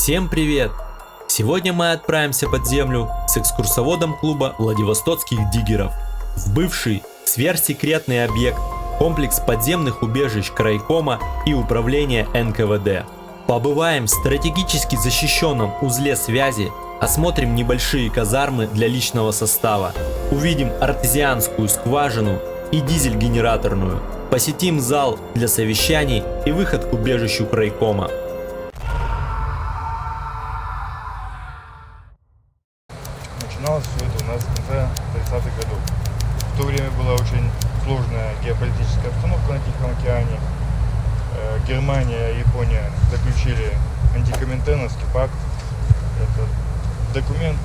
Всем привет! Сегодня мы отправимся под землю с экскурсоводом клуба Владивостокских диггеров в бывший сверхсекретный объект, комплекс подземных убежищ Крайкома и управления НКВД. Побываем в стратегически защищенном узле связи, осмотрим небольшие казармы для личного состава, увидим артезианскую скважину и дизель-генераторную, посетим зал для совещаний и выход к убежищу Крайкома. Начиналось все это у нас в конце 30-х годов. В то время была очень сложная геополитическая обстановка на Тихом океане. Германия и Япония заключили антикоминтерновский пакт. Это документ,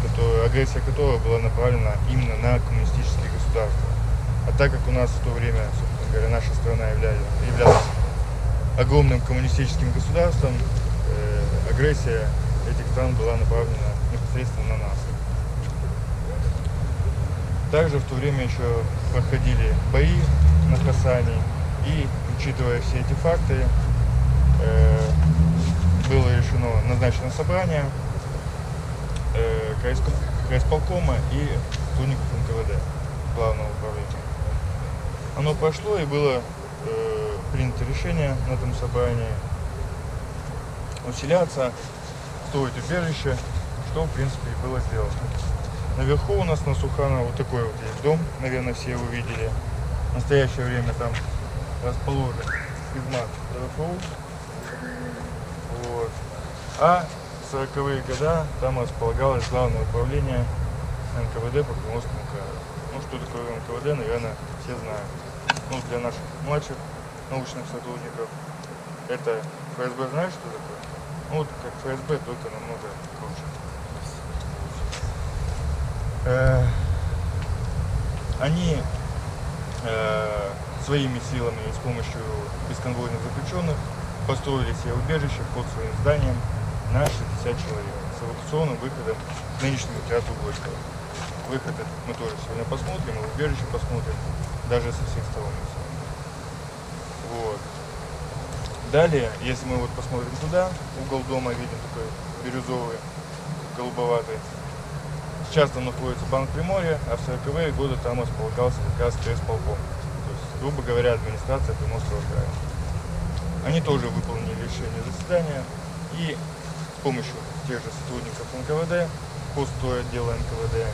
агрессия которого была направлена именно на коммунистические государства. А так как у нас в то время, собственно говоря, наша страна являлась огромным коммунистическим государством, агрессия этих стран была направлена непосредственно на нас. Также в то время еще проходили бои на Хасане, и, учитывая все эти факты, было решено назначено собрание крайисполкома и сотрудников НКВД, главного управления. Оно прошло, и было принято решение на этом собрании усиляться, строить убежище, что в принципе и было сделано. Наверху у нас на Суханова вот такой вот есть дом, наверное, все его видели. В настоящее время там расположен физмат РФУ. Вот. А в 40-е годы там располагалось главное управление НКВД по Приморскому краю. Ну, что такое НКВД, наверное, все знают. Ну, для наших младших научных сотрудников это ФСБ, знаешь, что такое? Ну, вот как ФСБ, только намного круче. Они своими силами и с помощью бесконвойных заключенных построили себе убежище под своим зданием на 60 человек с эвакуационным выходом к нынешнему театру Горького. Выход мы тоже сегодня посмотрим, и убежище посмотрим даже со всех сторон. Вот. Далее, если мы вот посмотрим туда, угол дома видим такой бирюзовый, голубоватый. Сейчас там находится Банк Приморья, а в 40-е годы там располагался как раз крайисполком. То есть, грубо говоря, администрация Приморского края. Они тоже выполнили решение заседания, и с помощью тех же сотрудников НКВД, отдела НКВД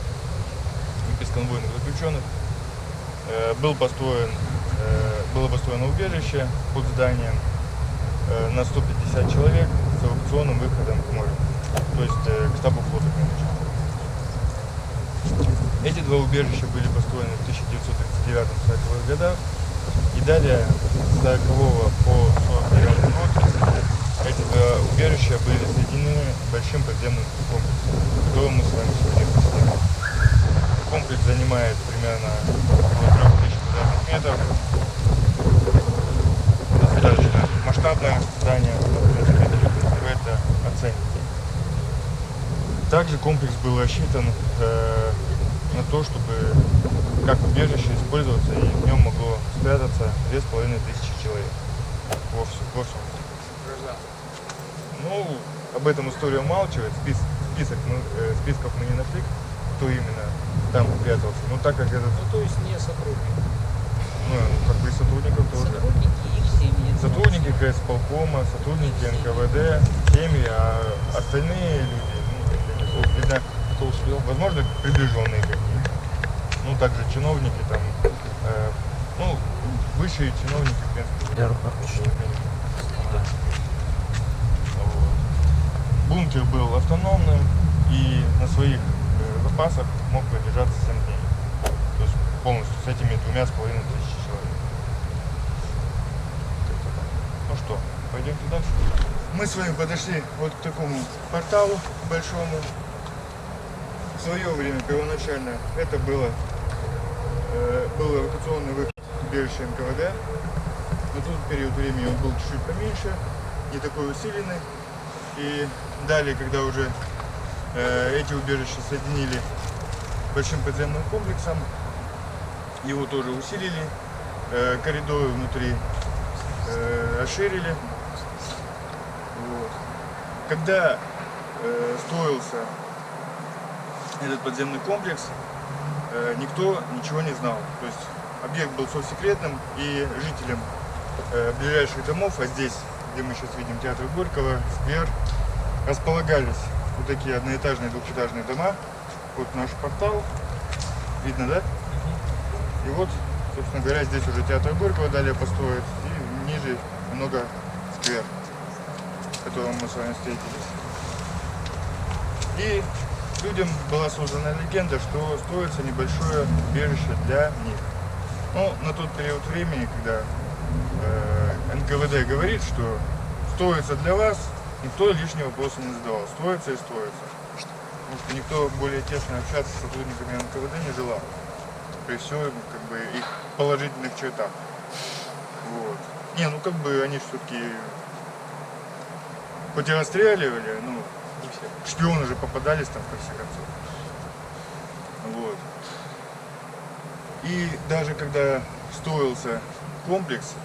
и бесконвойных заключенных было построено убежище под зданием на 150 человек с эвакуационным выходом к морю, то есть к штабу флота, конечно. Эти два убежища были построены в 1939-40-х годах, и далее с 40 по 49 год эти два убежища были соединены большим подземным комплексом, который мы с вами сегодня посетим. Комплекс занимает примерно около 3000 квадратных метров. Достаточно масштабное здание, вы это оцените. Также комплекс был рассчитан на то, чтобы как убежище использоваться, и в нем могло спрятаться 2500 человек во всем. Ну, об этом история умалчивает, списков мы не нашли, кто именно там прятался. Но так как это... Ну, то есть не сотрудники. Ну, как бы и сотрудников тоже. Сотрудники и их семьи. Сотрудники крайисполкома, сотрудники НКВД, семьи, а остальные люди, ну, видно, кто успел, возможно, приближенные какие-то. Ну, также чиновники там, ну, высшие чиновники, в принципе. Бункер был автономным и на своих запасах мог продержаться 7 дней. То есть полностью с этими 2500 человек. Ну что, пойдемте дальше. Мы с вами подошли вот к такому порталу большому. В свое время первоначально это был эвакуационный выход убежища НКВД. На тот период времени он был чуть-чуть поменьше, не такой усиленный. И далее, когда уже эти убежища соединили большим подземным комплексом, его тоже усилили, коридоры внутри расширили. Вот. Когда строился этот подземный комплекс, никто ничего не знал. То есть объект был совсекретным, и жителям ближайших домов, а здесь, где мы сейчас видим театр Горького, сквер, располагались вот такие одноэтажные, двухэтажные дома. Вот наш портал, видно, да? И вот, собственно говоря, здесь уже театр Горького далее построят, и ниже много сквер, в котором мы с вами встретились. И людям была создана легенда, что строится небольшое убежище для них. Но на тот период времени, когда НКВД говорит, что строится для вас, никто лишнего вопроса не задавал. Строится и строится. Потому что никто более тесно общаться с сотрудниками НКВД не желал. При всем как бы их положительных чертах. Вот. Не, ну как бы они все-таки хоть и расстреливали, ну, шпионы же попадались там в конце концов. Вот. И даже когда строился комплекс,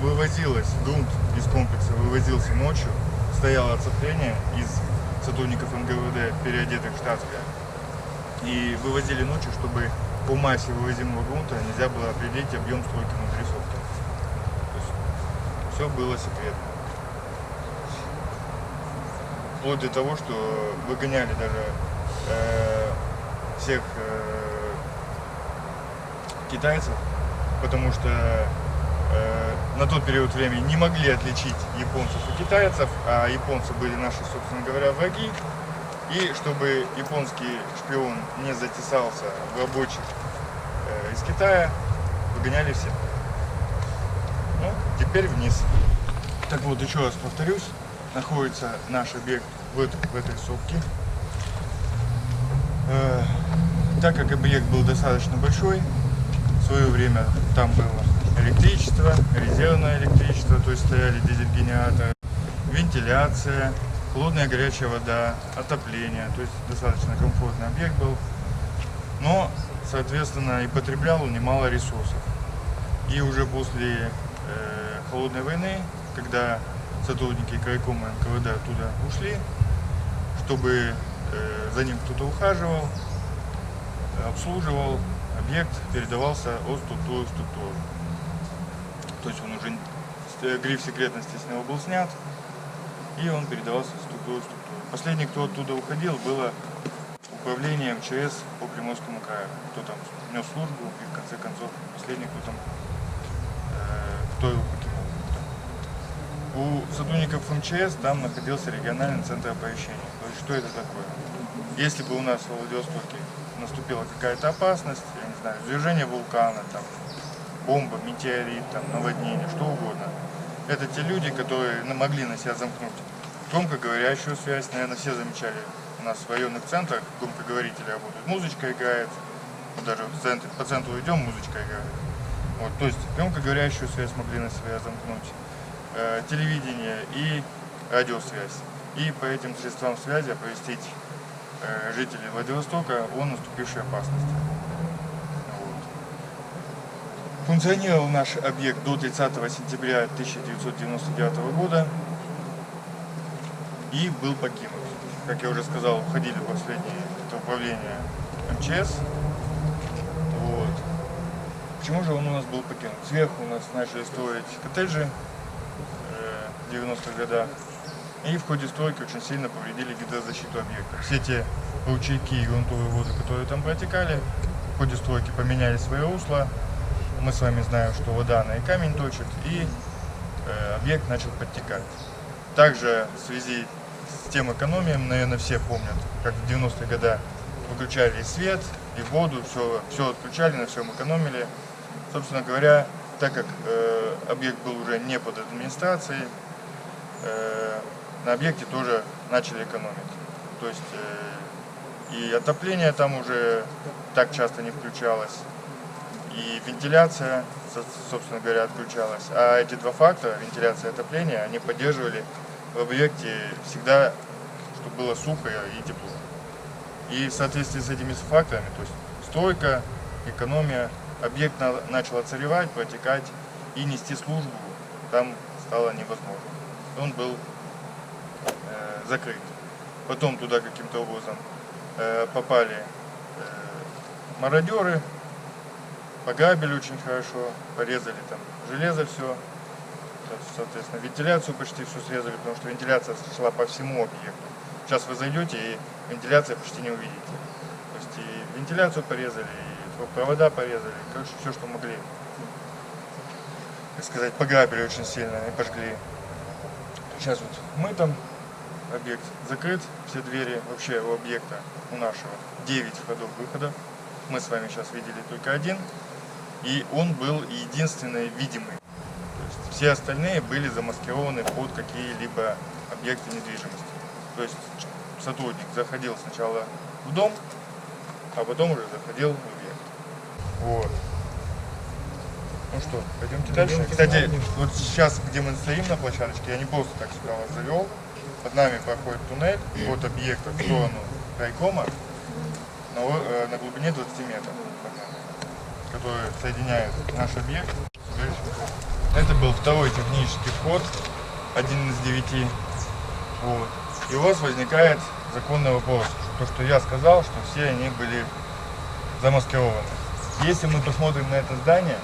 грунт из комплекса вывозился ночью, стояло оцепление из сотрудников НКВД, переодетых в штатское. И вывозили ночью, чтобы по массе вывозимого грунта нельзя было определить объем стройки внутри сопки. То есть все было секретно. Вплоть до того, что выгоняли даже всех китайцев, потому что на тот период времени не могли отличить японцев и китайцев, а японцы были наши, собственно говоря, враги. И чтобы японский шпион не затесался в рабочих из Китая, выгоняли всех. Ну, теперь вниз. Так вот, еще раз повторюсь, находится наш объект в этой сопке. Так как объект был достаточно большой, в свое время там было электричество, резервное электричество, то есть стояли дизель-генераторы, вентиляция, холодная и горячая вода, отопление, то есть достаточно комфортный объект был, но, соответственно, и потреблял он немало ресурсов. И уже после холодной войны, когда сотрудники крайкома НКВД оттуда ушли, чтобы за ним кто-то ухаживал, обслуживал, объект передавался от структуры в структуру. То есть он уже, гриф секретности с него был снят, и он передавался из структуры в структуру. Последний, кто оттуда уходил, было управление МЧС по Приморскому краю. Кто там нес службу, и в конце концов последний, кто его покинул. У сотрудников МЧС там находился региональный центр оповещения. То есть что это такое? Если бы у нас в Владивостоке наступила какая-то опасность, я не знаю, извержение вулкана, там, бомба, метеорит, там, наводнение, что угодно. Это те люди, которые могли на себя замкнуть громкоговорящую связь. Наверное, все замечали, у нас в районных центрах громкоговорители работают. Музычка играет, вот даже в центре, по центру идем, музычка играет. Вот, то есть громкоговорящую связь могли на себя замкнуть, телевидение и радиосвязь. И по этим средствам связи оповестить жителей Владивостока о наступившей опасности. Вот. Функционировал наш объект до 30 сентября 1999 года и был покинут. Как я уже сказал, входили последние управления МЧС. Вот. Почему же он у нас был покинут? Сверху у нас начали строить коттеджи в 90-х годах. И в ходе стройки очень сильно повредили гидрозащиту объекта. Все те ручейки и грунтовые воды, которые там протекали, в ходе стройки поменяли свои русла. Мы с вами знаем, что вода на и камень точит, и объект начал подтекать. Также в связи с тем экономией, наверное, все помнят, как в 90-е годы выключали и свет, и воду, все отключали, на всем экономили. Собственно говоря, так как объект был уже не под администрацией, на объекте тоже начали экономить. То есть и отопление там уже так часто не включалось, и вентиляция, собственно говоря, отключалась. А эти два фактора, вентиляция и отопление, они поддерживали в объекте всегда, чтобы было сухо и тепло. И в соответствии с этими факторами, то есть стройка, экономия, объект начал отсыревать, протекать, и нести службу там стало невозможно. Он был закрыт. Потом туда каким-то образом попали мародеры, пограбили очень хорошо, порезали там железо все. Соответственно, вентиляцию почти всю срезали, потому что вентиляция шла по всему объекту. Сейчас вы зайдете и вентиляции почти не увидите. То есть и вентиляцию порезали, и провода порезали, короче, все, что могли. Так сказать, пограбили очень сильно и пожгли. Сейчас вот мы там, объект закрыт, все двери вообще у объекта, у нашего, 9 входов-выходов. Мы с вами сейчас видели только один, и он был единственный видимый. То есть все остальные были замаскированы под какие-либо объекты недвижимости. То есть сотрудник заходил сначала в дом, а потом уже заходил в объект. Вот. Ну что, пойдемте дальше. Кстати, вот сейчас, где мы стоим на площадочке, я не просто так сюда вас завел. Под нами проходит туннель от объекта в сторону райкома на глубине 20 метров, который соединяет наш объект. Это был второй технический вход, один из 9. Вот. И у вас возникает законный вопрос, то, что я сказал, что все они были замаскированы. Если мы посмотрим на это здание,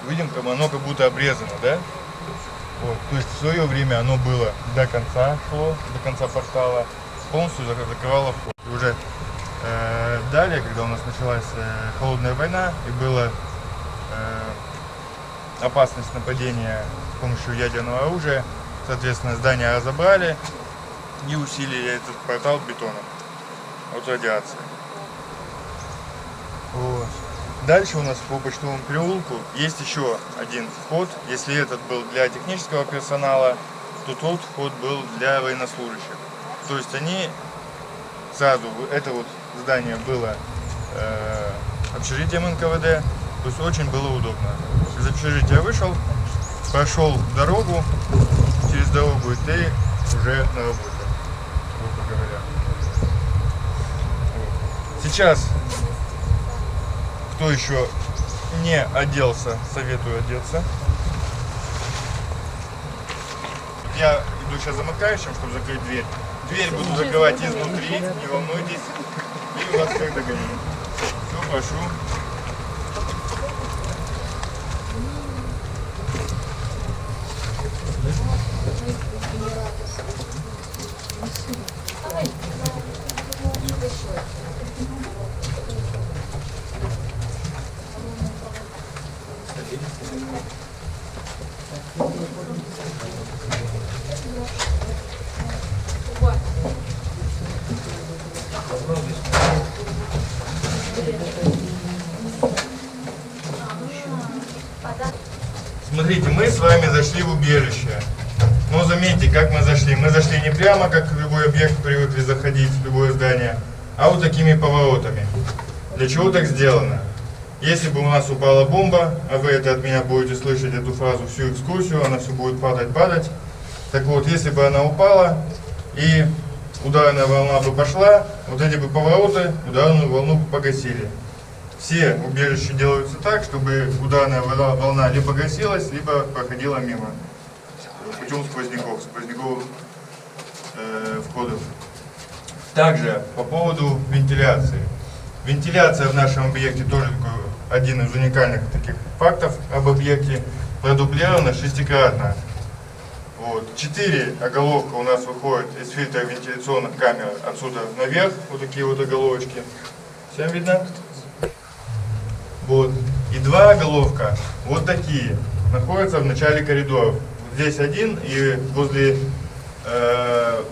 увидим, как оно как будто обрезано, да? Вот. То есть в свое время оно было до конца шло, до конца портала, полностью закрывало вход. И уже далее, когда у нас началась холодная война и была опасность нападения с помощью ядерного оружия, соответственно, здание разобрали и усилили этот портал бетоном от радиации. Вот. Дальше у нас по почтовому переулку есть еще один вход. Если этот был для технического персонала, то тот вход был для военнослужащих. То есть они сразу, это вот здание было общежитием НКВД, то есть очень было удобно. Из общежития вышел, прошел дорогу, через дорогу и ты уже на работе, грубо говоря. Вот. Сейчас, кто еще не оделся, советую одеться. Я иду сейчас замыкающим, чтобы закрыть дверь. Дверь буду закрывать изнутри, не волнуйтесь. И вас как догоню. Все, прошу. Смотрите, мы с вами зашли в убежище. Но заметьте, как мы зашли. Мы зашли не прямо, как в любой объект привыкли заходить, в любое здание, а вот такими поворотами. Для чего так сделано? Если бы у нас упала бомба, а вы это от меня будете слышать, эту фразу всю экскурсию, она все будет падать. Так вот, если бы она упала и ударная волна бы пошла, вот эти бы повороты ударную волну бы погасили. Все убежища делаются так, чтобы ударная волна либо гасилась, либо проходила мимо путем сквозняков входов. Также по поводу вентиляции. Вентиляция в нашем объекте тоже один из уникальных таких фактов об объекте. Продублирована шестикратно. Вот. 4 оголовка у нас выходят из фильтра вентиляционных камер отсюда наверх. Вот такие вот оголовочки. Всем видно? Вот. И 2 оголовка, вот такие, находятся в начале коридоров. Здесь один и возле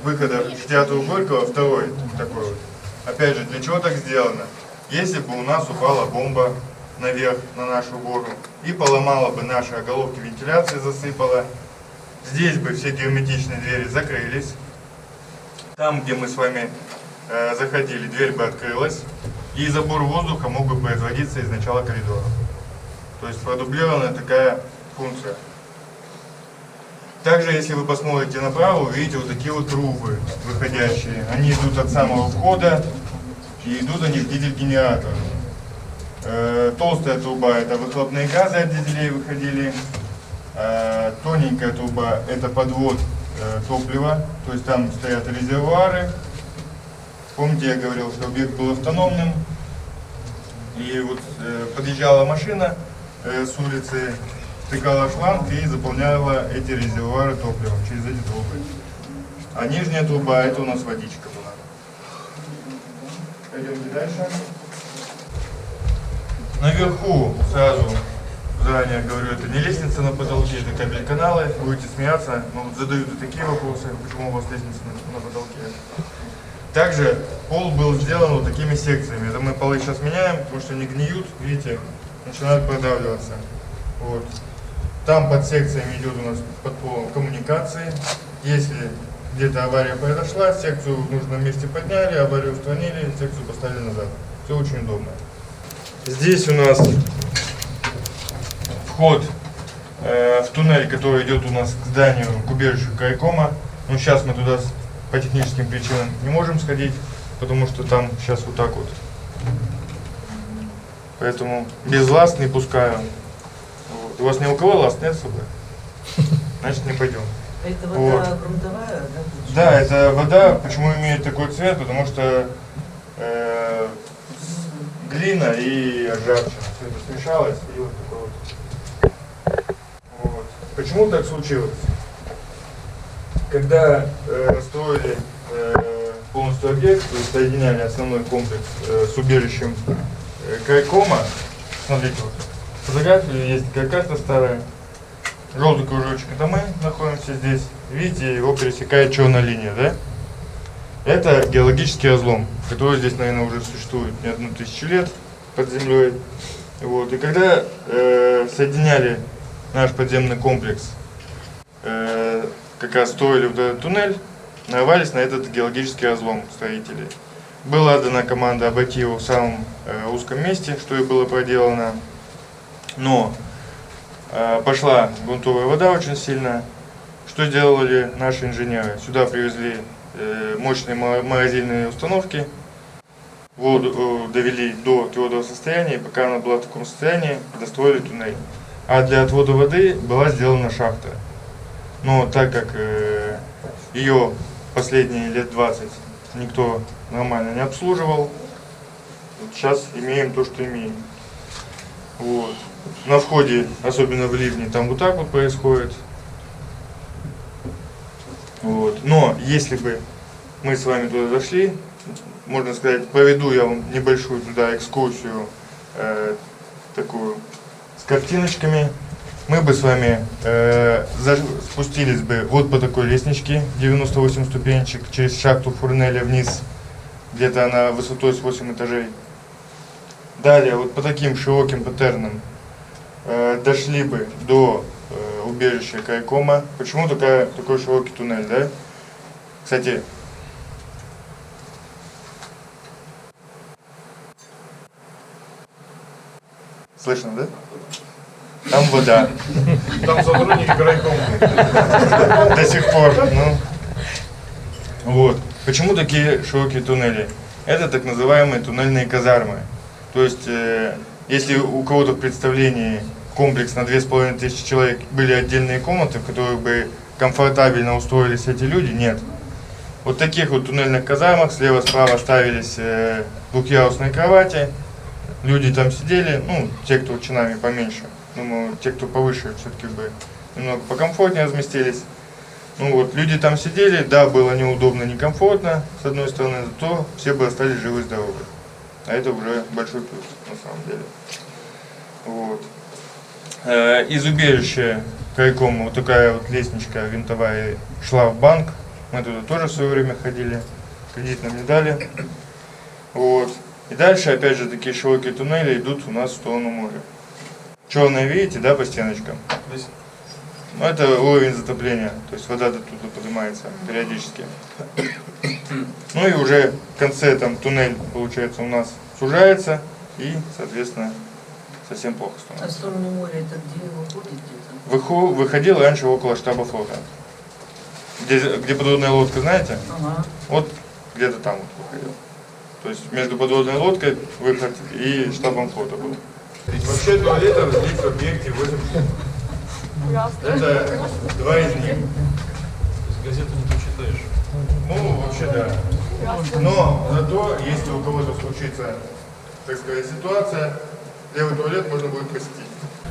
выхода в театр Горького второй такой вот. Опять же, для чего так сделано? Если бы у нас упала бомба наверх, на нашу гору, и поломала бы наши оголовки вентиляции, засыпала, здесь бы все герметичные двери закрылись. Там, где мы с вами заходили, дверь бы открылась. И забор воздуха мог бы производиться из начала коридора. То есть продублированная такая функция. Также, если вы посмотрите направо, увидите вот такие вот трубы выходящие. Они идут от самого входа и идут они в дизель-генератор. Толстая труба — это выхлопные газы от дизелей выходили. Тоненькая труба — это подвод топлива. То есть там стоят резервуары. Помните, я говорил, что объект был автономным. И вот подъезжала машина с улицы, втыкала шланг и заполняла эти резервуары топливом через эти трубы. А нижняя труба, это у нас водичка была. Пойдемте дальше. Наверху сразу, заранее говорю, это не лестница на потолке, это кабель-каналы. Будете смеяться, но вот задают и такие вопросы, почему у вас лестница на потолке. Также пол был сделан вот такими секциями. Это мы полы сейчас меняем, потому что они гниют, видите, начинают продавливаться. Вот. Там под секциями идет у нас под полом коммуникации. Если где-то авария произошла, секцию в нужном месте подняли, аварию устранили, секцию поставили назад. Все очень удобно. Здесь у нас вход в туннель, который идет у нас к зданию, к убежищу Крайкома. Но сейчас мы туда по техническим причинам не можем сходить, потому что там сейчас вот так вот. Поэтому без ласт не пускаю. Вот. У вас ни у кого ласт нет с собой? Значит, не пойдем. Это вода Вот. грунтовая, да? Да, это вода, почему имеет такой цвет, потому что глина и ржавчина, все это смешалось, и вот такой вот. Почему так случилось? Когда строили полностью объект, то есть соединяли основной комплекс с убежищем Крайкома, смотрите, вот, фотографии есть, такая карта старая, желтый кружочек, это мы находимся здесь, видите, его пересекает черная линия, да? Это геологический разлом, который здесь, наверное, уже существует не 1000 лет под землей. Вот. И когда соединяли наш подземный комплекс, как раз строили вот этот туннель, нарвались на этот геологический разлом строители. Была дана команда обойти его в самом узком месте, что и было проделано. Но пошла грунтовая вода очень сильно. Что сделали наши инженеры? Сюда привезли мощные морозильные установки, воду довели до твердого состояния, и пока она была в таком состоянии, достроили туннель. А для отвода воды была сделана шахта. Но так как ее последние лет 20 никто нормально не обслуживал, вот сейчас имеем то, что имеем. Вот. На входе, особенно в ливне, там вот так вот происходит. Вот. Но если бы мы с вами туда зашли, можно сказать, проведу я вам небольшую туда экскурсию такую с картиночками, мы бы с вами спустились бы вот по такой лестничке, 98 ступенечек, через шахту Фурнеля вниз, где-то она высотой с 8 этажей. Далее вот по таким широким паттернам дошли бы до убежища Крайкома. Почему такой широкий туннель, да? Кстати, слышно, да? Там вода. Там сотрудники Крайкома. До сих пор. Ну. Вот. Почему такие широкие туннели? Это так называемые туннельные казармы. То есть, если у кого-то в представлении комплекс на 2500 человек были отдельные комнаты, в которых бы комфортабельно устроились эти люди, нет. Вот в таких вот туннельных казармах слева-справа ставились двухъярусные кровати. Люди там сидели, ну, те, кто чинами поменьше. Думаю, те, кто повыше, все-таки бы немного покомфортнее разместились. Ну вот, люди там сидели, да, было неудобно, некомфортно, с одной стороны, зато все бы остались живы и здоровы. А это уже большой плюс, на самом деле. Вот. Из убежища Крайкома вот такая вот лестничка винтовая шла в банк. Мы туда тоже в свое время ходили, кредит нам не дали. Вот. И дальше, опять же, такие широкие туннели идут у нас в сторону моря. Черное видите, да, по стеночкам? Ну, это уровень затопления, то есть вода оттуда поднимается периодически. Ну и уже в конце там туннель, получается, у нас сужается и, соответственно, совсем плохо А в становится. сторону моря это где выходит где-то? Выходил раньше около штаба флота. Где подводная лодка, знаете? Ага. Вот где-то там вот выходил. То есть между подводной лодкой выход и штабом флота был. Вообще туалетов здесь в объекте 8 штук. Это 2 из них. Газету не включили. считаешь? Ну, вообще да. Но зато, если у кого-то случится, так сказать, ситуация, левый туалет можно будет посетить.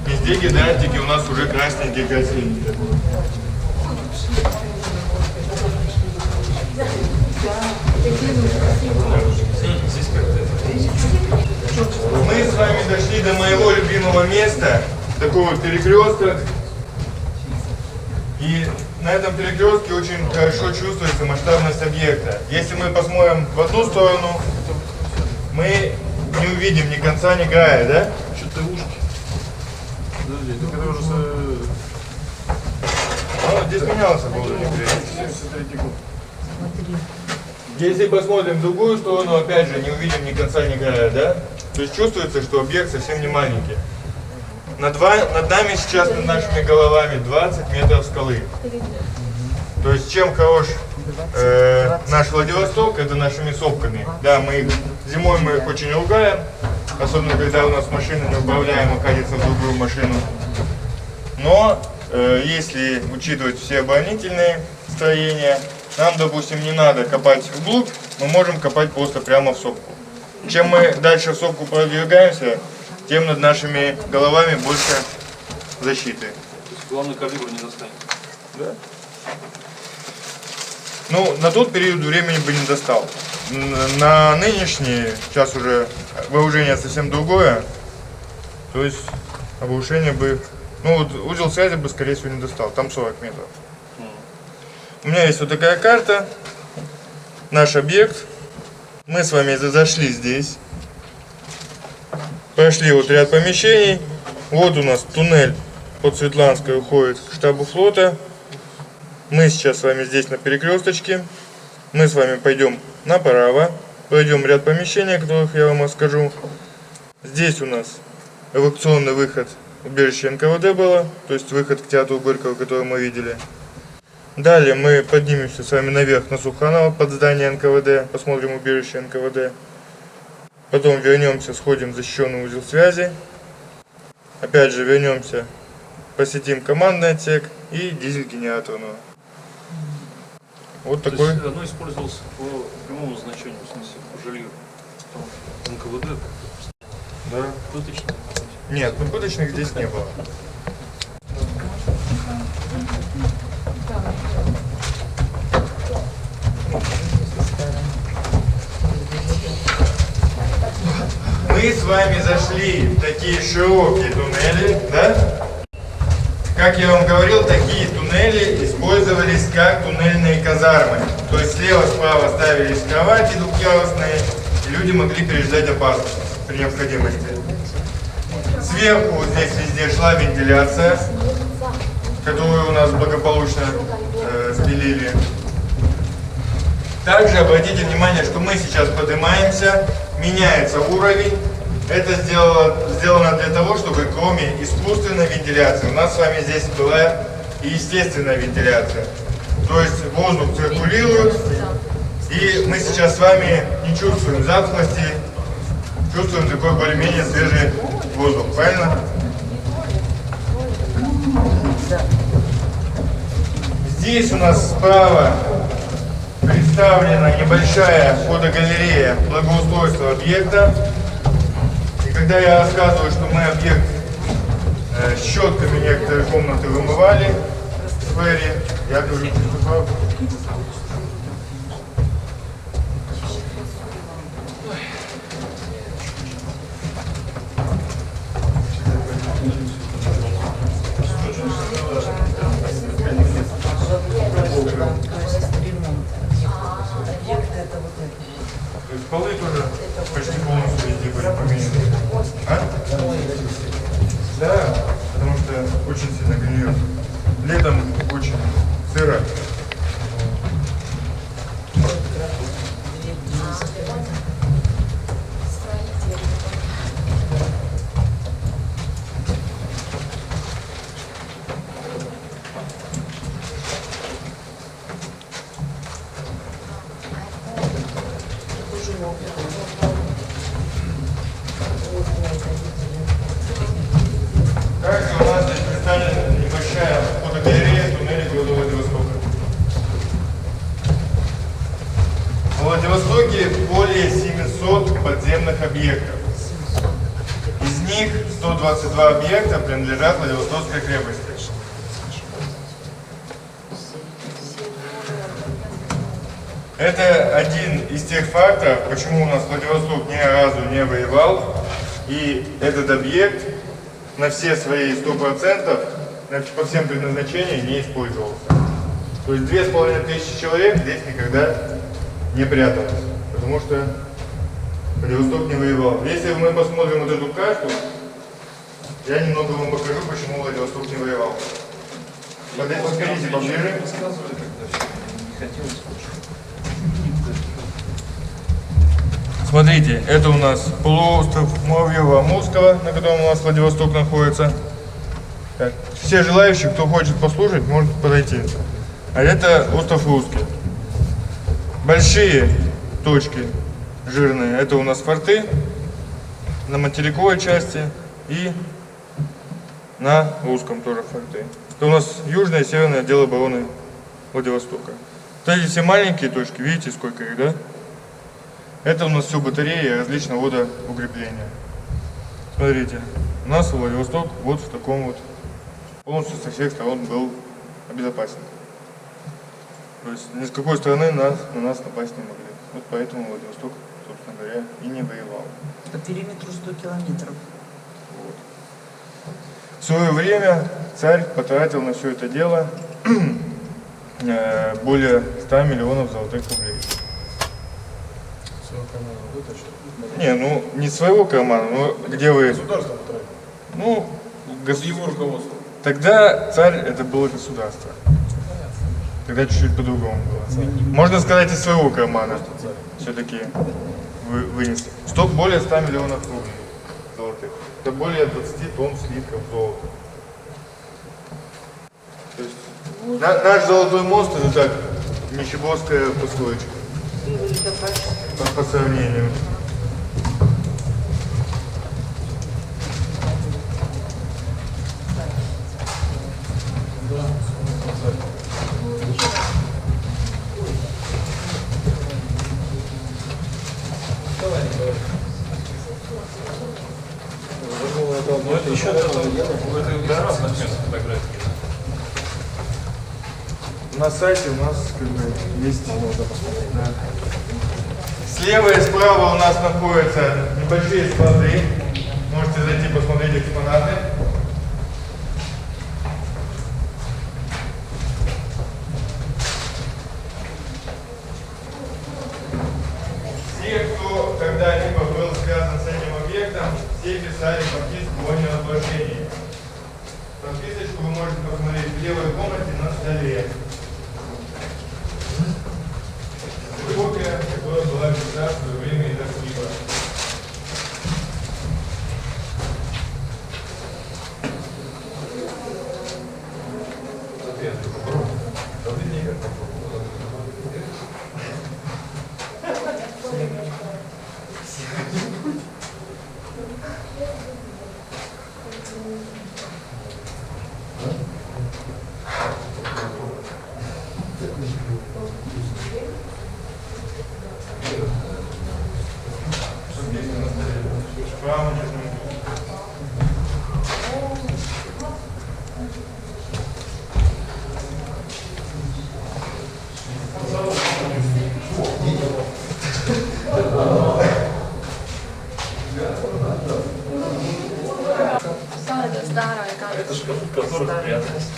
Везде гидрантики у нас уже красненькие, красивенькие. Мы с вами дошли до моего любимого места, такой вот перекресток. И на этом перекрестке очень хорошо чувствуется масштабность объекта. Если мы посмотрим в одну сторону, мы не увидим ни конца, ни края, да? Что-то ушки. Подожди, так это уже... Ну, здесь менялся был. 73 год. Если посмотрим в другую сторону, опять же, не увидим ни конца, ни края, да? То есть чувствуется, что объект совсем не маленький. Над нами сейчас, над нашими головами 20 метров скалы. То есть чем хорош наш Владивосток, это нашими сопками. Да, зимой мы их очень ругаем, особенно когда у нас машина неуправляема, катится в другую машину. Но если учитывать все оборонительные строения, нам, допустим, не надо копать вглубь, мы можем копать просто прямо в сопку. Чем мы дальше в сопку продвигаемся, тем над нашими головами больше защиты. То есть главный калибр не достанет. Да. Ну, на тот период времени бы не достал. На нынешний, сейчас уже вооружение совсем другое, то есть обрушение бы, ну вот узел связи бы, скорее всего, не достал, там 40 метров. У меня есть вот такая карта, наш объект. Мы с вами зашли здесь, прошли вот ряд помещений. Вот у нас туннель под Светланской уходит к штабу флота. Мы сейчас с вами здесь на перекресточке. Мы с вами пойдем направо, пройдем ряд помещений, о которых я вам расскажу. Здесь у нас эвакуационный выход, убежище НКВД было, то есть выход к театру Горького, который мы видели. Далее мы поднимемся с вами наверх на Суханова под здание НКВД, посмотрим убежище НКВД. Потом вернемся, сходим в защищенный узел связи. Опять же вернемся, посетим командный отсек и дизель-генераторную. Вот То такой. есть оно использовалось по прямому назначению, в смысле, по жилью. НКВД. Да. Пыточно. Нет, ну пыточных здесь не было. Мы с вами зашли в такие широкие туннели, да? Как я вам говорил, такие туннели использовались как туннельные казармы. То есть слева-справа ставились кровати двухъярусные, и люди могли переждать опасность при необходимости. Сверху вот здесь везде шла вентиляция, которую у нас благополучно спилили. Также обратите внимание, что мы сейчас поднимаемся, меняется уровень. Это сделано для того, чтобы кроме искусственной вентиляции, у нас с вами здесь была и естественная вентиляция. То есть воздух циркулирует, и мы сейчас с вами не чувствуем затхлости, чувствуем такой более-менее свежий воздух, правильно? Здесь у нас справа представлена небольшая фотогалерея благоустройства объекта. И когда я рассказываю, что мы объект щетками некоторые комнаты вымывали в Ферри, я говорю чистую правду. То есть полы тоже почти полностью везде были поменены. А? Да, потому что очень сильно гниет. Летом очень сыро. Также у нас здесь представлена небольшая фотогалерея туннеля города Владивостока. Владивостоке более 700 подземных объектов. Из них 122 объекта принадлежат Владивостокской крепости. Это один из тех факторов, почему у нас Владивосток ни разу не воевал. И этот объект на все свои 100%, по всем предназначениям не использовался. То есть 2500 человек здесь никогда не пряталось, потому что Владивосток не воевал. Если мы посмотрим вот эту карту, я немного вам покажу, почему Владивосток не воевал. Подходите поближе. Смотрите, это у нас полуостров Муравьево-Амурского, на котором у нас Владивосток находится. Так, все желающие, кто хочет послушать, может подойти. А это остров Русский. Большие точки жирные, это у нас форты на материковой части и на русском тоже форты. Это у нас южный и северный отдел обороны Владивостока. Вот эти все маленькие точки, видите, сколько их, да? Это у нас все батареи различного рода укрепления. Смотрите, у нас Владивосток вот в таком вот, полностью со всех сторон был обезопасен. То есть ни с какой стороны на нас напасть не могли. Вот поэтому Владивосток, собственно говоря, и не воевал. По периметру 100 километров. Вот. В свое время царь потратил на все это дело более 100 миллионов золотых рублей. Не, ну не своего кармана, но где вы... Государство потратило. Ну, Его руководство. тогда царь это было государство. Тогда чуть-чуть по-другому было. Можно сказать, из своего кармана все-таки вынесли. Более 100 миллионов рублей золотых. Это более 20 тонн слитков золота. То есть, наш золотой мост это так, нищеборская построечка. По сравнению. На сайте у нас как бы есть. Да. Слева и справа у нас находятся небольшие склады. Можете зайти посмотреть экспонаты. Все, кто когда-либо был связан с этим объектом, все писали подписку о неразглашении. Подписочку вы можете посмотреть в левой комнате на столе. Копия, которая была взята в свое время из архива. Это шкаф, в которых прятались.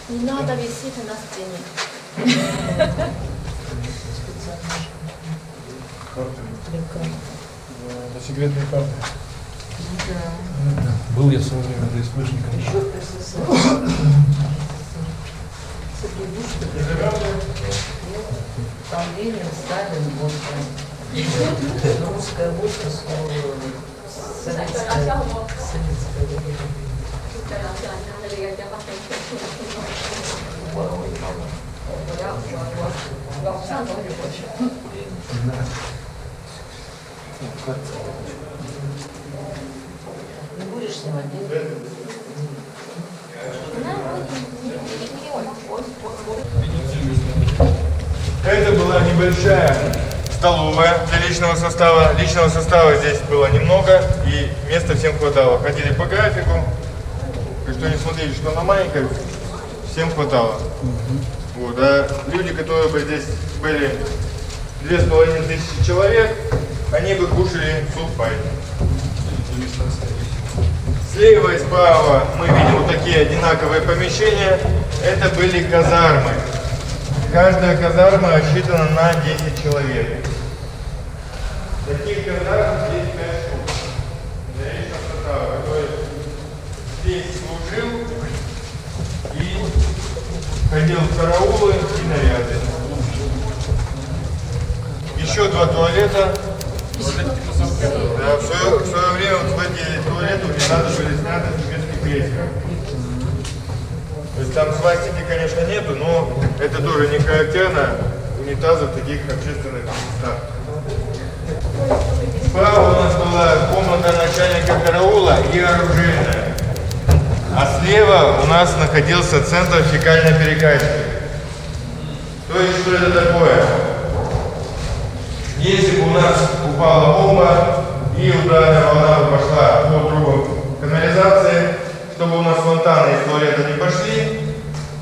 Не надо висеть на стене. Это секретные карты. Был я в свое время ДСПшником. Там Ленин, Сталин, вот русская водка, советская время. Не будешь снимать, нет? Это была небольшая столовая для личного состава. Личного состава здесь было немного, и места всем хватало. Ходили по графику, и что не смотрели, что она маленькая, всем хватало. Вот. А люди, которые бы здесь были 2500 человек, они бы кушали сухпай. Слева и справа мы видим вот такие одинаковые помещения. Это были казармы. Каждая казарма рассчитана на 10 человек. Таких казарм здесь 5 штук. Для личного состава, который здесь служил и ходил в караулы и наряды. Еще 2 туалета. Да, в свое время вот в эти туалеты унитазы были сняты с немецких крейсеров. То есть там свастики, конечно, нету, но это тоже не характерно унитазы в таких общественных местах. Справа у нас была комната начальника караула и оружейная. А слева у нас находился центр фекальной перекачки. То есть, что это такое? Если бы у нас упала бомба и ударная волна пошла по трубам канализации, чтобы у нас фонтаны из туалета не пошли,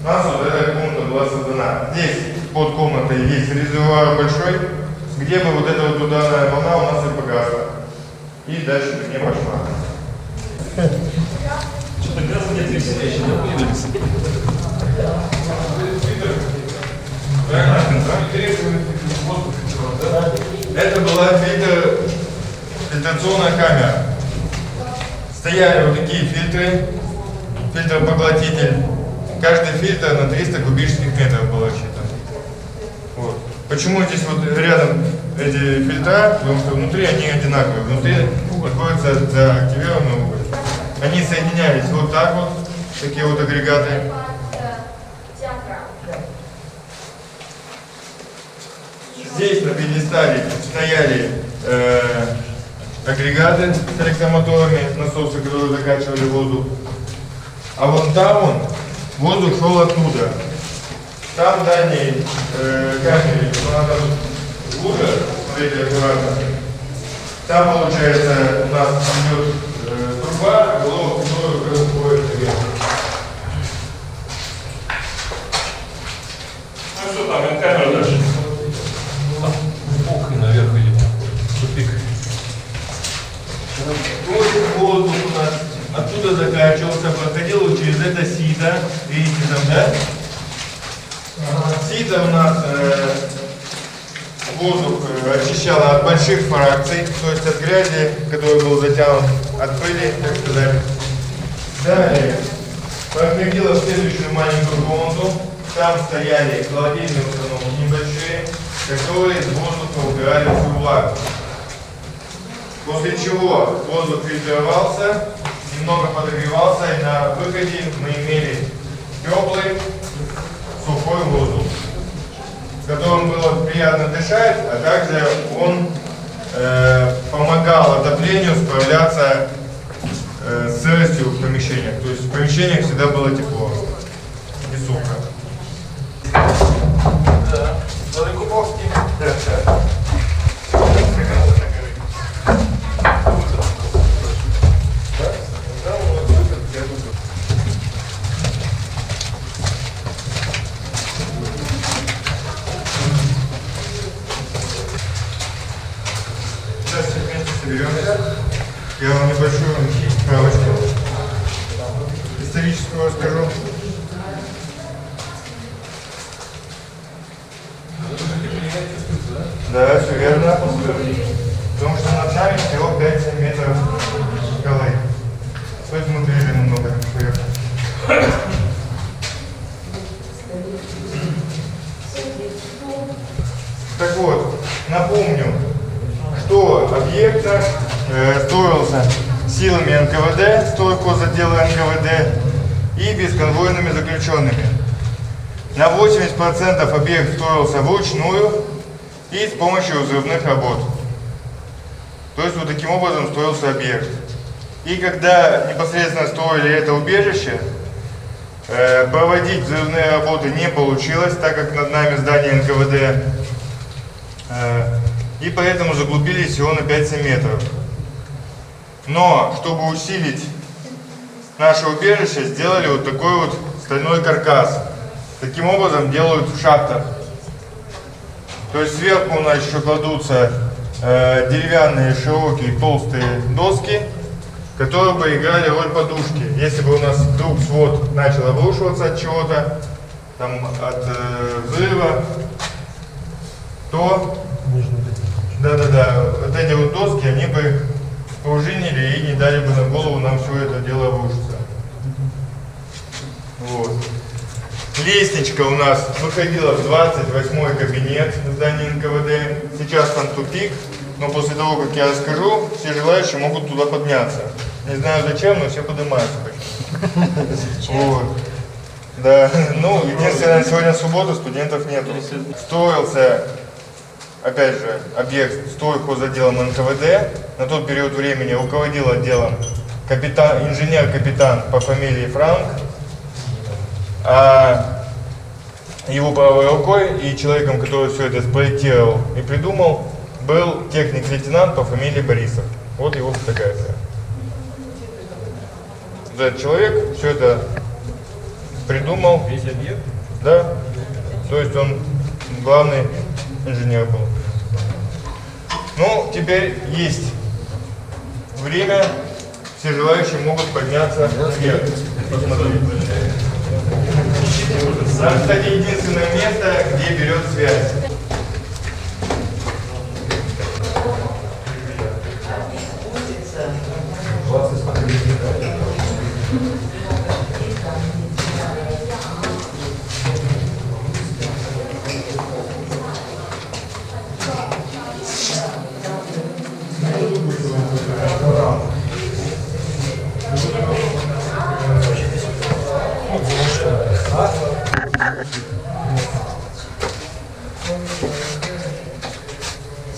у нас вот эта комната была создана. Здесь под комнатой есть резервуар большой, где бы вот эта вот ударная волна у нас и погасла. И дальше бы не пошла. Что-то газа нет, еще не появились. Это была фильтрационная камера. Стояли вот такие фильтры, фильтр-поглотитель. Каждый фильтр на 300 кубических метров был рассчитан. Вот. Почему здесь вот рядом эти фильтра? Потому что внутри они одинаковые. Внутри находится заактивированный уголь. Они соединялись вот так вот, такие вот агрегаты. Здесь на пьедестале стояли агрегаты с электромоторами, насосы, которые закачивали воздух. А вон там воздух шел оттуда. Там в дальней камере, она там лужа, смотрите аккуратно. Там, получается, у нас идет труба, голову, которую разходит вверх. Ну что там, камера дальше? Ох, и наверх идет. Тупик. Воздух у нас оттуда закачивался, проходил вот через это сито. Видите там, да? Сито у нас воздух очищало от больших фракций, то есть от грязи, который был затянут, от пыли, так сказать. Далее проходило в следующую маленькую комнату. Там стояли холодильные установки небольшие, которые из воздуха убирали всю влагу. После чего воздух фильтровался, немного подогревался, и на выходе мы имели теплый, сухой воздух, с которым было приятно дышать, а также он помогал отоплению справляться с сыростью в помещениях. То есть в помещениях всегда было тепло и сухо. Да. Далекоповский. Да. Сейчас вместе соберемся. Я вам небольшую справочку историческую расскажу. Да, все верно. Потому что над нами всего 5-7 метров скалы. Поэтому ближе немного вверх. Так вот, напомню, что объект строился силами НКВД, стройхозотдела НКВД и бесконвойными заключенными. На 80% объект строился вручную и с помощью взрывных работ. То есть вот таким образом строился объект. И когда непосредственно строили это убежище, проводить взрывные работы не получилось, так как над нами здание НКВД и поэтому заглубились всего на 5-7 метров. Но, чтобы усилить наше убежище, сделали вот такой вот стальной каркас. Таким образом делают в шахтах. То есть сверху у нас еще кладутся деревянные широкие толстые доски, которые бы играли роль подушки. Если бы у нас вдруг свод начал обрушиваться от чего-то, там от взрыва, то вот эти вот доски, они бы пружинили и не дали бы на голову нам все это дело обрушиться. Вот. Лестничка у нас выходила в 28-й кабинет в здании НКВД. Сейчас там тупик, но после того, как я расскажу, все желающие могут туда подняться. Не знаю зачем, но все поднимаются почти. Вот. Да, ну, единственное, сегодня суббота, студентов нету. Строился, опять же, объект стройхозотделом НКВД. На тот период времени руководил отделом инженер-капитан по фамилии Франк. А его правой рукой и человеком, который все это спроектировал и придумал, был техник-лейтенант по фамилии Борисов. Вот его фотография. Этот человек все это придумал. Весь объект? Да. То есть он главный инженер был. Ну, теперь есть время. Все желающие могут подняться наверх. Посмотреть. Там, кстати, единственное место, где берет связь.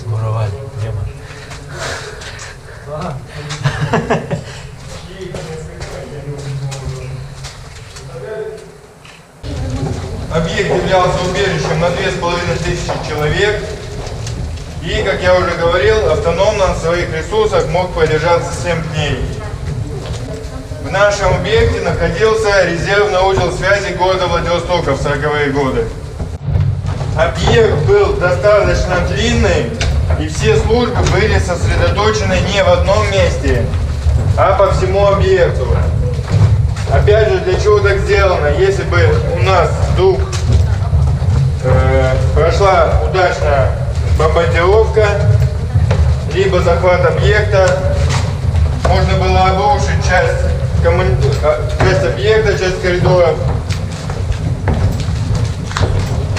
Замуровали, тема. Объект являлся убежищем на 2500 человек. И, как я уже говорил, автономно на своих ресурсах мог продержаться 7 дней. В нашем объекте находился резервный узел связи города Владивостока в 40-е годы. Объект был достаточно длинный, и все службы были сосредоточены не в одном месте, а по всему объекту. Опять же, для чего так сделано? Если бы у нас вдруг прошла удачная бомбардировка, либо захват объекта, можно было обрушить часть объекта, часть коридора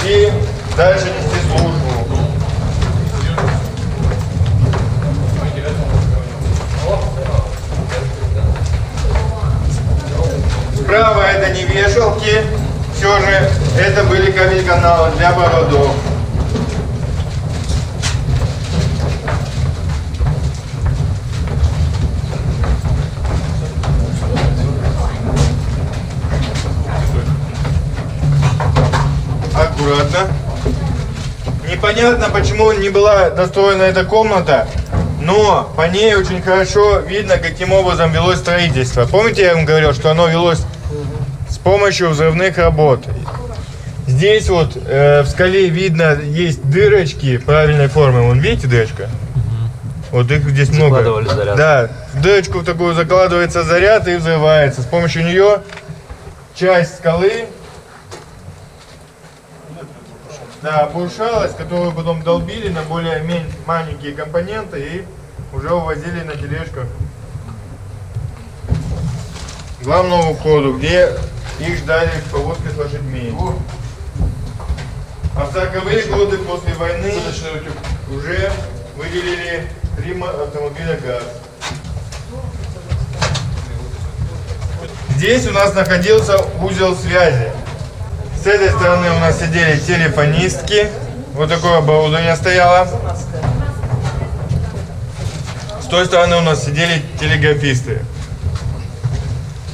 и дальше нести службу. Справа это не вешалки, все же это были кабель-каналы для проводов. Аккуратно. Непонятно, почему не была достроена эта комната, но по ней очень хорошо видно, каким образом велось строительство. Помните, я вам говорил, что оно велось с помощью взрывных работ. Здесь вот в скале видно, есть дырочки правильной формы. Вон, видите, дырочка? Вот их здесь много. Заряд. Да, в дырочку такую закладывается заряд и взрывается. С помощью нее часть скалы обрушалась, которую потом долбили на более маленькие компоненты и уже увозили на тележках к главному входу, где их ждали в повозке с лошадьми. А в 40-е годы после войны уже выделили 3 автомобиля ГАЗ. Здесь у нас находился узел связи. С этой стороны у нас сидели телефонистки. Вот такое оборудование стояло. С той стороны у нас сидели телеграфисты.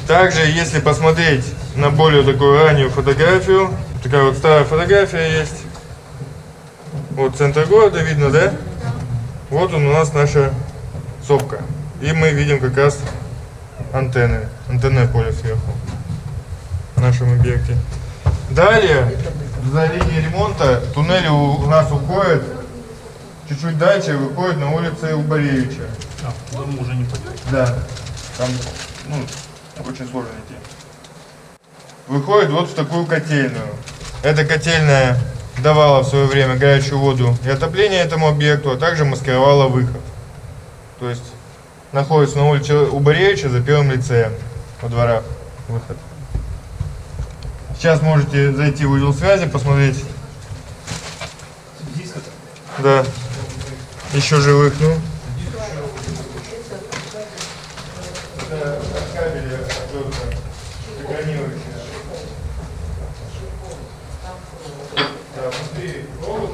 Также, если посмотреть на более такую раннюю фотографию, такая вот старая фотография есть. Вот центр города видно, да? Вот он у нас наша сопка. И мы видим как раз антенны, антенное поле сверху в нашем объекте. Далее, за линией ремонта, туннель у нас уходит, чуть-чуть дальше выходит на улице Убаревича. А, к дому уже не пойдет. Да, там очень сложно идти. Выходит вот в такую котельную. Эта котельная давала в свое время горячую воду и отопление этому объекту, а также маскировала выход. То есть находится на улице Убаревича за первым лицеем во дворах выход. Сейчас можете зайти в узел связи, посмотреть. Да. Еще живых, ну. Кабели экранирующие. Да, внутри провод,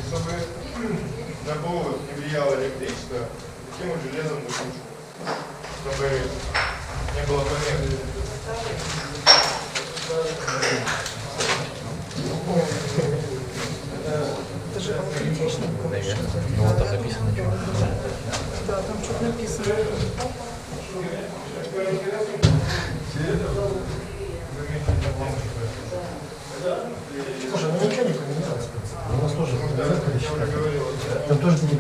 чтобы на провод не влияло электричество, таким вот железом душечку, чтобы не было помех. Это же аутентично. Ну вот там написано что. Да, там что-то написано. Слушай, ну ничего не поменялось. У нас тоже зеркало считать. Там тоже не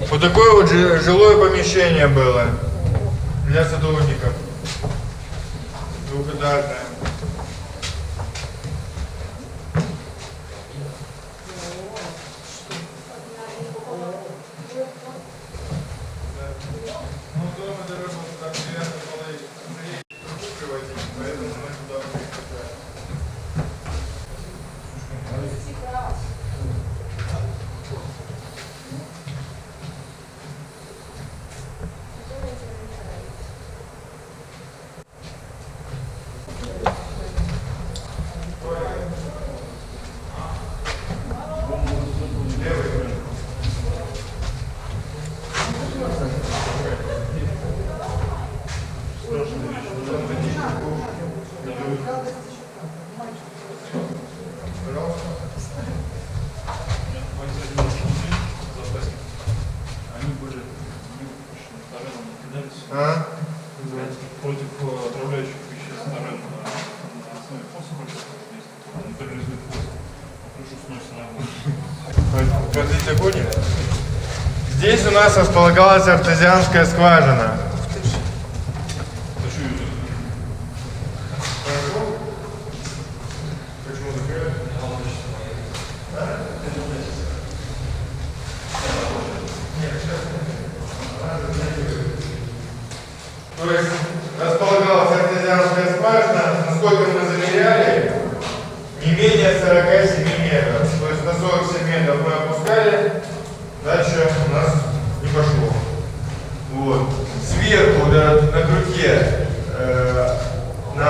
Вот такое вот жилое помещение было для сотрудников. Двухэтажное. Ну, дома дорога так приятно было привозить, поэтому мы туда приехали. Они были тараном кидались против отравляющих веществ таран на основе фосфора, нейтрализует фосфор, крышу сносит на огонь. Позиция огонь. Здесь у нас располагалась артезианская скважина. То есть располагалась артезианская скважина, насколько мы замеряли, не менее 47 метров. То есть на 47 метров мы опускали, дальше у нас не пошло. Вот. Сверху на крюке на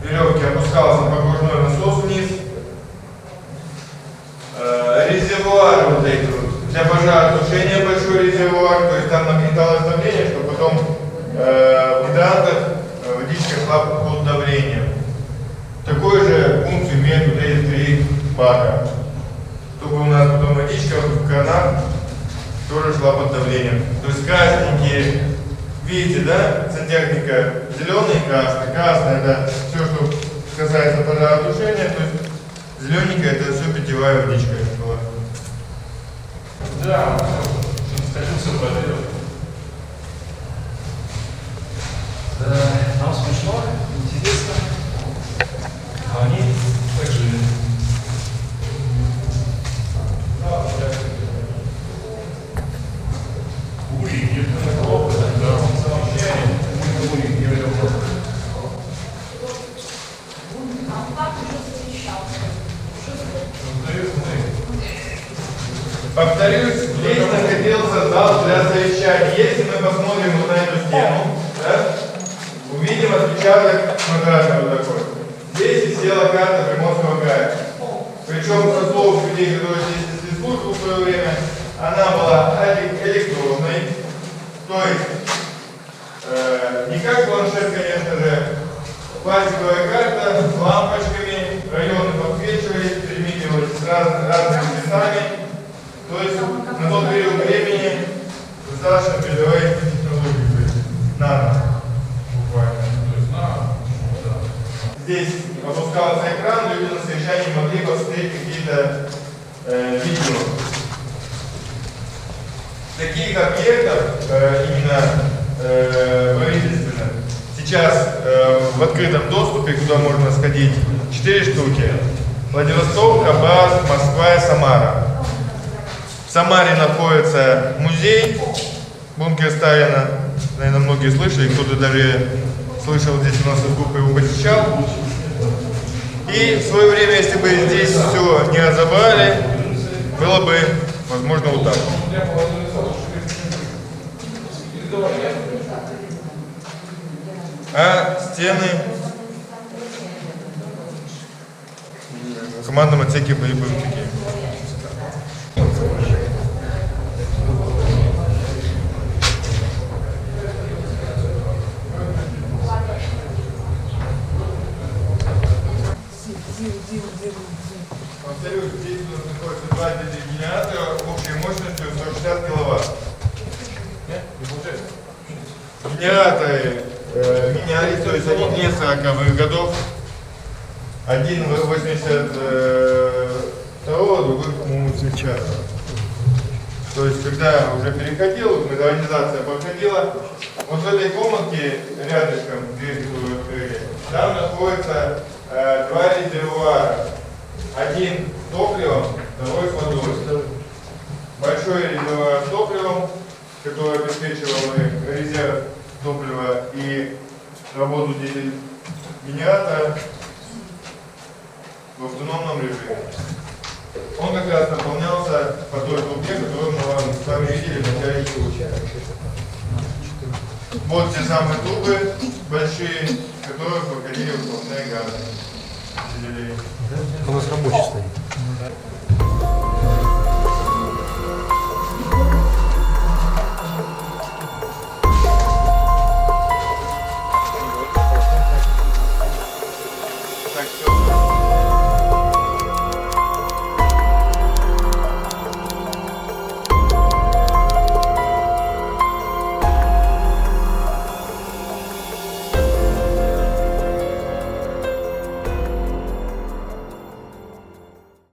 веревке опускался погружной насос вниз. Резервуар вот эти вот, для пожаротушения большой резервуар, то есть там нагнеталось давление, чтобы потом в гидрантах водичка шла под давлением. Такую же функцию имеют вот эти три бака, чтобы у нас потом водичка в кранах тоже шла под давлением. То есть красненькие, видите, да, сантехника, зеленый и красный. Красный это все, что касается пожаротушения, то есть зелененькая это все питьевая водичка была. Да, сходился проверил. Нам смешно, интересно. Примечание. Если мы посмотрим вот на эту стену, да, увидим отпечаток квадратный вот такой. Здесь висела карта Приморского края. Причем, со слов людей, которые здесь несли службу в свое время, она была электронной. То есть, не как планшет, конечно же, пластиковая карта с лампочками, районы подсвечивались, перемигивались с разными цветами. То есть, на тот период времени достаточно передовые технологии были. Нано, буквально. Здесь опускался экран, люди на совещании могли посмотреть какие-то видео. Таких объектов, именно правительственных, сейчас в открытом доступе, куда можно сходить, 4 штуки. Владивосток, Хабаровск, Москва и Самара. В Самаре находится музей, бункер Сталина. Наверное, многие слышали, кто-то даже слышал, здесь у нас из группы его посещал. И в свое время, если бы здесь все не разобрали, было бы, возможно, вот так. А стены в командном отсеке были бы вот такие. Повторюсь, здесь у нас находится два генератора общей мощностью 160 киловатт. Генераторы менялись, то есть они не 40-х годов. Один 82-го, другой, по-моему, сейчас. То есть, когда уже переходил, модернизация проходила, вот в этой комнатке рядышком, дверь, которую открыли, там находится два резервуара. Один с топливом, второй с водой. Большой резервуар с топливом, который обеспечивал резерв топлива и работу дизель-генератора в автономном режиме. Он как раз наполнялся по той трубе, которую мы с вами видели в начале случая. Вот те самые трубы большие, в которых выходили выпускные газы. У нас рабочий стоит.